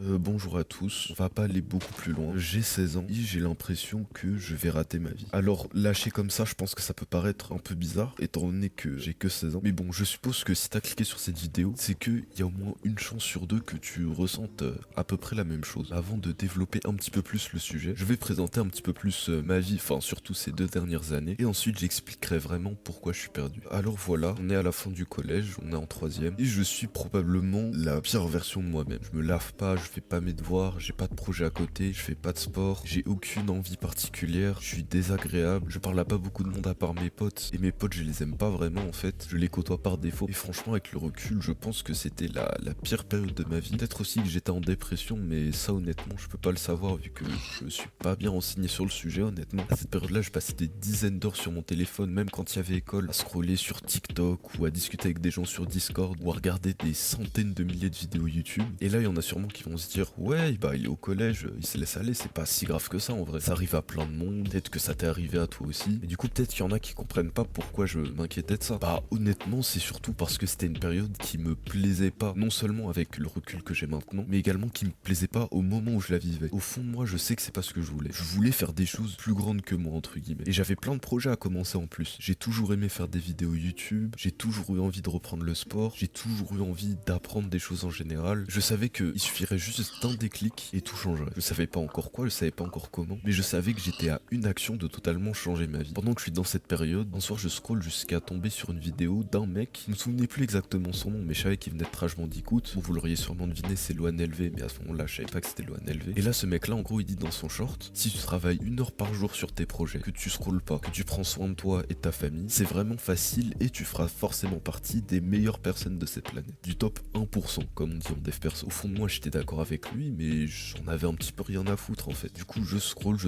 Bonjour à tous, on va pas aller beaucoup plus loin. J'ai 16 ans et j'ai l'impression que je vais rater ma vie. Alors, lâcher comme ça, je pense que ça peut paraître un peu bizarre, étant donné que j'ai que 16 ans. Mais bon, je suppose que si t'as cliqué sur cette vidéo, c'est qu'il y a au moins une chance sur deux que tu ressentes à peu près la même chose. Avant de développer un petit peu plus le sujet, je vais présenter un petit peu plus ma vie, enfin surtout ces 2 dernières années, et ensuite j'expliquerai vraiment pourquoi je suis perdu. Alors voilà, on est à la fin du collège, on est en troisième, et je suis probablement la pire version de moi-même. Je me lave pas, je fais pas mes devoirs, j'ai pas de projet à côté, je fais pas de sport, j'ai aucune envie particulière, je suis désagréable, je parle à pas beaucoup de monde à part mes potes, et mes potes je les aime pas vraiment en fait, je les côtoie par défaut, et franchement avec le recul je pense que c'était la pire période de ma vie. Peut-être aussi que j'étais en dépression, mais ça honnêtement je peux pas le savoir vu que je me suis pas bien renseigné sur le sujet honnêtement. À cette période là je passais des dizaines d'heures sur mon téléphone, même quand il y avait école, à scroller sur TikTok ou à discuter avec des gens sur Discord ou à regarder des centaines de milliers de vidéos YouTube. Et là il y en a sûrement qui vont se dire ouais bah il est au collège, il se laisse aller, c'est pas si grave que ça en vrai. Ça arrive à plein de monde, peut-être que ça t'est arrivé à toi aussi. Et du coup peut-être qu'il y en a qui comprennent pas pourquoi je m'inquiétais de ça. Bah honnêtement c'est surtout parce que c'était une période qui me plaisait pas, non seulement avec le recul que j'ai maintenant, mais également qui me plaisait pas au moment où je la vivais. Au fond de moi je sais que c'est pas ce que je voulais. Je voulais faire des choses plus grandes que moi entre guillemets. Et j'avais plein de projets à commencer en plus. J'ai toujours aimé faire des vidéos YouTube, j'ai toujours eu envie de reprendre le sport, j'ai toujours eu envie d'apprendre des choses en général. Je savais qu'il suffirait juste d'un déclic et tout changerait. Je savais pas encore quoi, je savais pas encore comment, mais je savais que j'étais à une action de totalement changer ma vie. Pendant que je suis dans cette période, un soir je scrolle jusqu'à tomber sur une vidéo d'un mec, je me souvenais plus exactement son nom, mais je savais qu'il venait de Rage Bandicoot. Bon, vous l'auriez sûrement deviné, c'est Loan LV, mais à ce moment-là, je savais pas que c'était Loan LV. Et là, ce mec-là, en gros, il dit dans son short, si tu travailles 1 heure par jour sur tes projets, que tu scrolles pas, que tu prends soin de toi et de ta famille, c'est vraiment facile et tu feras forcément partie des meilleures personnes de cette planète. Du top 1%, comme on dit en dev perso. Au fond de moi, j'étais d'accord avec lui, mais j'en avais un petit peu rien à foutre en fait. Du coup, je scroll,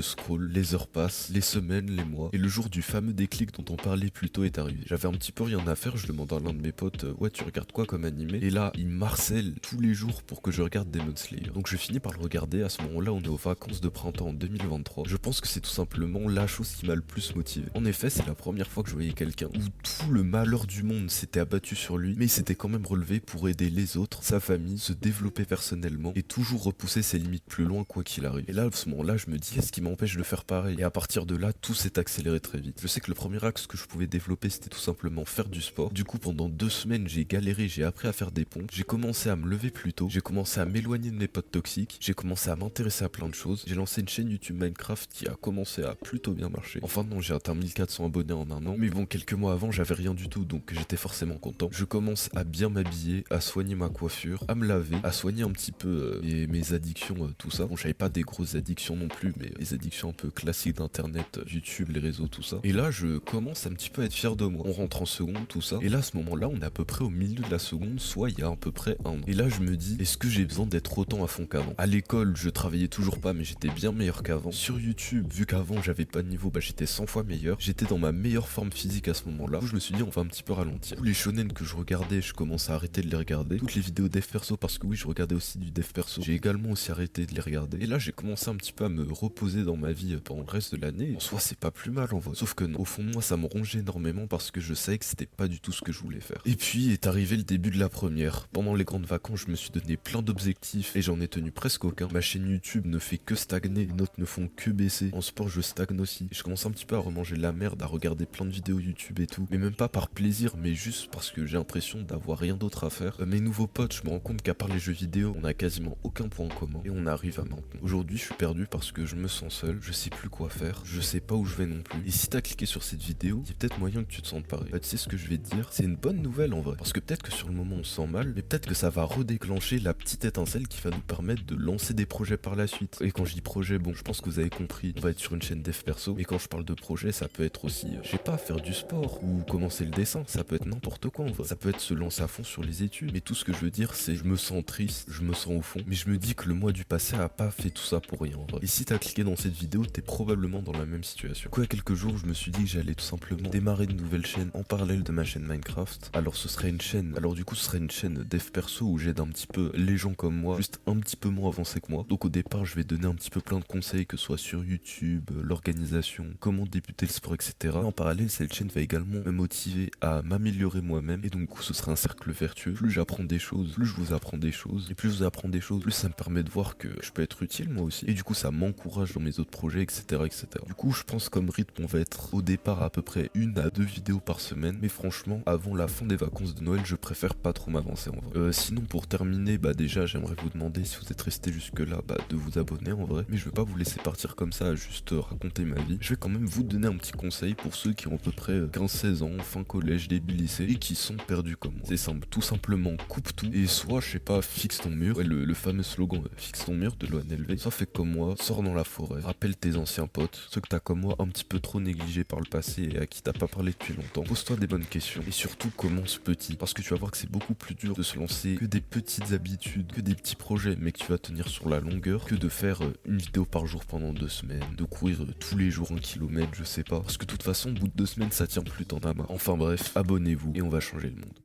les heures passent, les semaines, les mois, et le jour du fameux déclic dont on parlait plus tôt est arrivé. J'avais un petit peu rien à faire, je demande à l'un de mes potes, ouais, tu regardes quoi comme animé? Et là, il marcelle tous les jours pour que je regarde Demon Slayer. Donc je finis par le regarder, à ce moment-là, on est aux vacances de printemps en 2023. Je pense que c'est tout simplement la chose qui m'a le plus motivé. En effet, c'est la première fois que je voyais quelqu'un où tout le malheur du monde s'était abattu sur lui, mais il s'était quand même relevé pour aider les autres, sa famille, se développer personnellement et toujours repousser ses limites plus loin quoi qu'il arrive. Et là, à ce moment-là, je me dis, est-ce qui m'empêche de faire pareil? Et à partir de là, tout s'est accéléré très vite. Je sais que le premier axe que je pouvais développer, c'était tout simplement faire du sport. Du coup, pendant 2 semaines, j'ai galéré, j'ai appris à faire des pompes, j'ai commencé à me lever plus tôt, j'ai commencé à m'éloigner de mes potes toxiques, j'ai commencé à m'intéresser à plein de choses, j'ai lancé une chaîne YouTube Minecraft qui a commencé à plutôt bien marcher. Enfin non, j'ai atteint 1400 abonnés en un an, mais bon, quelques mois avant, j'avais rien du tout, donc j'étais forcément content. Je commence à bien m'habiller, à soigner ma coiffure, à me laver, à soigner un petit peu mes addictions, tout ça. Bon, j'avais pas des grosses addictions non plus, mais les addictions un peu classiques d'internet, YouTube, les réseaux, tout ça. Et là, je commence un petit peu à être fier de moi. On rentre en seconde, tout ça. Et là, à ce moment-là, on est à peu près au milieu de la seconde, soit il y a à peu près un an. Et là, je me dis, est-ce que j'ai besoin d'être autant à fond qu'avant? À l'école, je travaillais toujours pas, mais j'étais bien meilleur qu'avant. Sur YouTube, vu qu'avant j'avais pas de niveau, bah j'étais 100 fois meilleur. J'étais dans ma meilleure forme physique à ce moment-là. Du coup, je me suis dit, on va un petit peu ralentir. Tous les shonen que je regardais, je commence à arrêter de les regarder. Toutes les vidéos dev perso, parce que oui, je regardais aussi du dev perso. J'ai également aussi arrêté de les regarder. Et là, j'ai commencé un petit peu à me reposer dans ma vie pendant le reste de l'année. En soi, c'est pas plus mal en vrai. Sauf que non, au fond de moi, ça me rongeait énormément parce que je savais que c'était pas du tout ce que je voulais faire. Et puis est arrivé le début de la première. Pendant les grandes vacances, je me suis donné plein d'objectifs et j'en ai tenu presque aucun. Ma chaîne YouTube ne fait que stagner, les notes ne font que baisser. En sport, je stagne aussi. Et je commence un petit peu à remanger de la merde, à regarder plein de vidéos YouTube et tout. Mais même pas par plaisir, mais juste parce que j'ai l'impression d'avoir rien d'autre à faire. Mes nouveaux potes, je me rends compte qu'à part les jeux vidéo, on a quasiment aucun point en commun. Et on arrive à maintenant. Aujourd'hui, je suis perdu parce que je me sens seul, je sais plus quoi faire, je sais pas où je vais non plus. Et si t'as cliqué sur cette vidéo, il y a peut-être moyen que tu te sentes pareil. Bah, tu sais ce que je vais te dire, c'est une bonne nouvelle en vrai. Parce que peut-être que sur le moment on se sent mal, mais peut-être que ça va redéclencher la petite étincelle qui va nous permettre de lancer des projets par la suite. Et quand je dis projet, bon, je pense que vous avez compris, on va être sur une chaîne dev perso. Mais quand je parle de projet, ça peut être aussi, je sais pas, faire du sport ou commencer le dessin. Ça peut être n'importe quoi en vrai. Ça peut être se lancer à fond sur les études. Mais tout ce que je veux dire, c'est je me sens triste, je me sens au fond. Mais je me dis que le mois du passé a pas fait tout ça pour rien en vrai. Et si t'as cliqué dans cette vidéo, t'es probablement dans la même situation. Du coup, il y a quelques jours, je me suis dit que j'allais tout simplement démarrer une nouvelle chaîne en parallèle de ma chaîne Minecraft. Alors ce serait une chaîne, ce serait une chaîne dev perso où j'aide un petit peu les gens comme moi, juste un petit peu moins avancés que moi. Donc au départ, je vais donner un petit peu plein de conseils, que ce soit sur YouTube, l'organisation, comment débuter le sport, etc. En parallèle, cette chaîne va également me motiver à m'améliorer moi-même. Et donc du coup, ce sera un cercle vertueux. Plus j'apprends des choses, plus je vous apprends des choses. Et plus je vous apprends des des choses, plus ça me permet de voir que je peux être utile moi aussi. Et du coup ça m'encourage dans mes autres projets, etc., etc. Du coup je pense comme rythme on va être au départ à peu près 1 à 2 vidéos par semaine. Mais franchement avant la fin des vacances de Noël je préfère pas trop m'avancer en vrai. Sinon pour terminer, bah déjà j'aimerais vous demander si vous êtes resté jusque là, bah de vous abonner en vrai. Mais je vais pas vous laisser partir comme ça à juste raconter ma vie. Je vais quand même vous donner un petit conseil pour ceux qui ont à peu près 15-16 ans, fin collège, début lycée et qui sont perdus comme moi. C'est simple, tout simplement coupe tout et soit je sais pas, fixe ton mur, ouais, le fameux slogan fixe ton mur de l'ONLV, soit fais comme moi, sors dans la forêt, rappelle tes anciens potes, ceux que t'as comme moi un petit peu trop négligés par le passé et à qui t'as pas parlé depuis longtemps. Pose-toi des bonnes questions et surtout commence petit parce que tu vas voir que c'est beaucoup plus dur de se lancer que des petites habitudes, que des petits projets mais que tu vas tenir sur la longueur que de faire une vidéo par jour pendant 2 semaines, de courir tous les jours 1 kilomètre, je sais pas, parce que de toute façon au bout de 2 semaines ça tient plus, t'en as marre. Enfin bref, abonnez-vous et on va changer le monde.